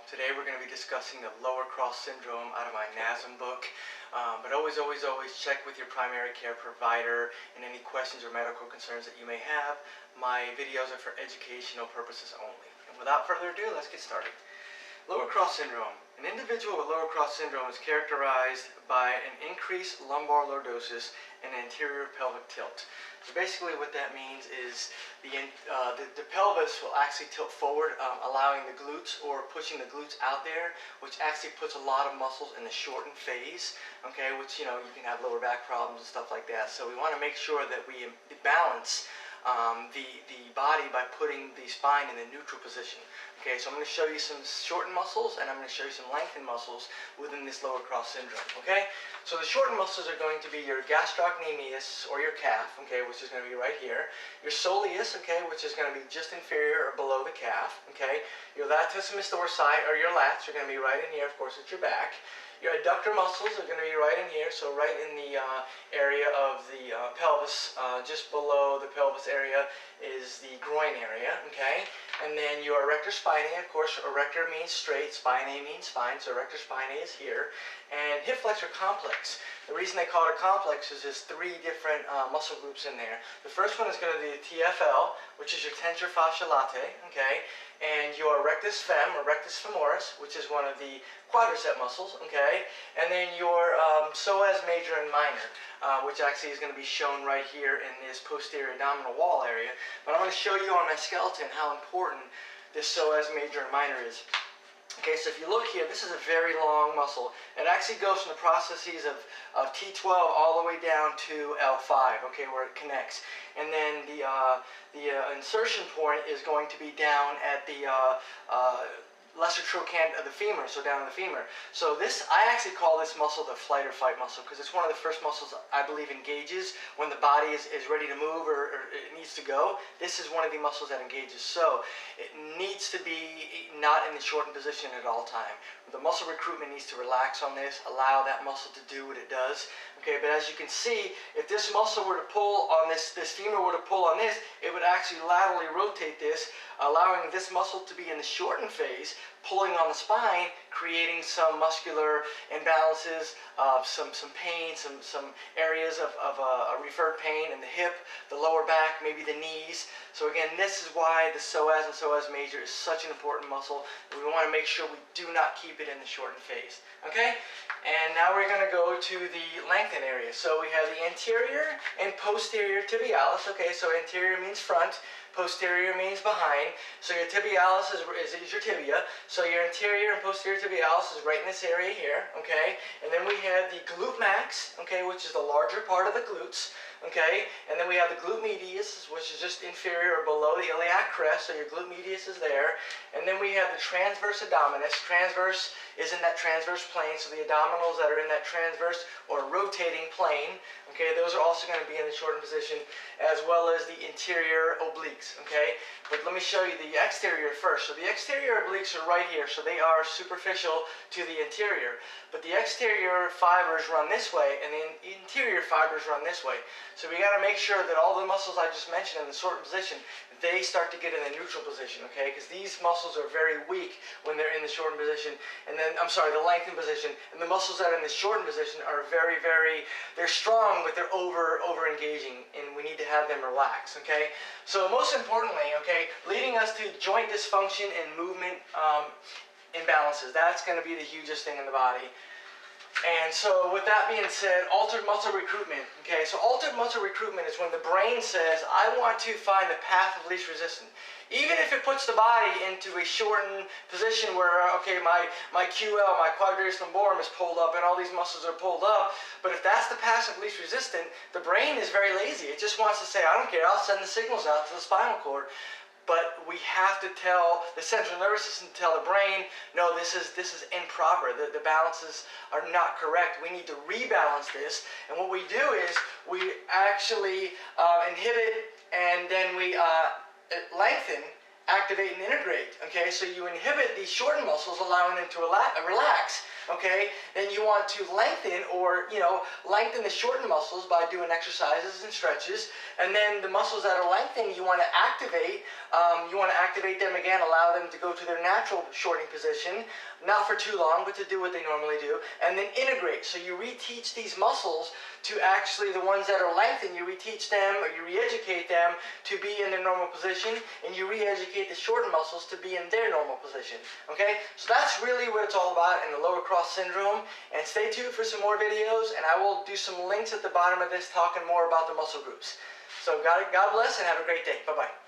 Today we're going to be discussing the lower cross syndrome out of my NASM book. But always check with your primary care provider and any questions or medical concerns that you may have. My videos are for educational purposes only. And without further ado, let's get started. Lower cross syndrome. An individual with lower cross syndrome is characterized by an increased lumbar lordosis and anterior pelvic tilt. So basically what that means is the pelvis will actually tilt forward, allowing the glutes or pushing the glutes out there, which actually puts a lot of muscles in the shortened phase, okay, which, you can have lower back problems and stuff like that. So we want to make sure that we balance the body by putting the spine in a neutral position. Okay, so I'm going to show you some shortened muscles and I'm going to show you some lengthened muscles within this lower cross syndrome. Okay, so the shortened muscles are going to be your gastrocnemius or your calf, okay, which is going to be right here. Your soleus, okay, which is going to be just inferior or below the calf. Okay, your latissimus dorsi or your lats are going to be right in here. Of course, it's your back. Your adductor muscles are going to be right in here, so right in the area of the pelvis, just below the pelvis area is the groin area, okay? And then your erector spinae, of course, erector means straight, spinae means spine, so erector spinae is here. And hip flexor complex. The reason they call it a complex is there's three different muscle groups in there. The first one is going to be the TFL, which is your tensor fasciae latae, okay? And your rectus fem, or rectus femoris, which is one of the quadricep muscles, okay? And then your psoas major and minor, which actually is going to be shown right here in this posterior abdominal wall area. But I'm going to show you on my skeleton how important this psoas major and minor is. Okay, so if you look here, this is a very long muscle. It actually goes from the processes of T12 all the way down to L5, okay, where it connects. And then the insertion point is going to be down at the lesser trochanter of the femur, so down the femur. So this, I actually call this muscle the flight or fight muscle because it's one of the first muscles I believe engages when the body is ready to move or it needs to go. This is one of the muscles that engages. So it needs to be not in the shortened position at all time. The muscle recruitment needs to relax on this, allow that muscle to do what it does. Okay, but as you can see, if this muscle were to pull on this femur were to pull on this, it would actually laterally rotate this, allowing this muscle to be in the shortened phase, pulling on the spine, creating some muscular imbalances, some pain, some areas of referred pain in the hip, the lower back, maybe the knees. So again, this is why the psoas and psoas major is such an important muscle. We want to make sure we do not keep it in the shortened phase. Okay? And now we're going to go to the lengthen area. So we have the anterior and posterior tibialis. Okay, so anterior means front, posterior means behind. So your tibialis is your tibia. So your anterior and posterior tibialis is right in this area here. Okay, and then we have the glute max. Okay, which is the larger part of the glutes. Okay, and then we have the glute medius, which is just inferior or below the iliac crest, so your glute medius is there. And then we have the transverse abdominis. Transverse is in that transverse plane, so the abdominals that are in that transverse or rotating plane, okay, those are also going to be in the shortened position, as well as the interior obliques, okay? But let me show you the exterior first. So the exterior obliques are right here, so they are superficial to the interior. But the exterior fibers run this way, and the interior fibers run this way. So we got to make sure that all the muscles I just mentioned in the shortened position, they start to get in the neutral position, okay? Because these muscles are very weak when they're in the shortened position, and then, I'm sorry, the lengthened position. And the muscles that are in the shortened position are they're strong, but they're over-engaging, and we need to have them relax, okay? So most importantly, okay, leading us to joint dysfunction and movement imbalances. That's going to be the hugest thing in the body. And so with that being said, altered muscle recruitment. Okay, so altered muscle recruitment is when the brain says, I want to find the path of least resistance. Even if it puts the body into a shortened position where, okay, my QL, my quadratus lumborum is pulled up and all these muscles are pulled up, but if that's the path of least resistance, the brain is very lazy. It just wants to say, I don't care, I'll send the signals out to the spinal cord. But we have to tell the central nervous system, to tell the brain, no, this is improper. The balances are not correct. We need to rebalance this. And what we do is we actually inhibit and then we lengthen, activate, and integrate. Okay, so you inhibit these shortened muscles, allowing them to relax. okay? Then you want to lengthen, or lengthen the shortened muscles by doing exercises and stretches. And then the muscles that are lengthened, you want to activate. You want to activate them again, allow them to go to their natural shortening position, not for too long, but to do what they normally do. And then integrate. So you reteach these muscles to actually, the ones that are lengthened, you reteach them, or you re-educate them to be in their normal position, and you re-educate the shortened muscles to be in their normal position. Okay, so that's really what it's all about in the lower cross syndrome. And stay tuned for some more videos, and I will do some links at the bottom of this talking more about the muscle groups. So God bless, and have a great day. Bye-bye.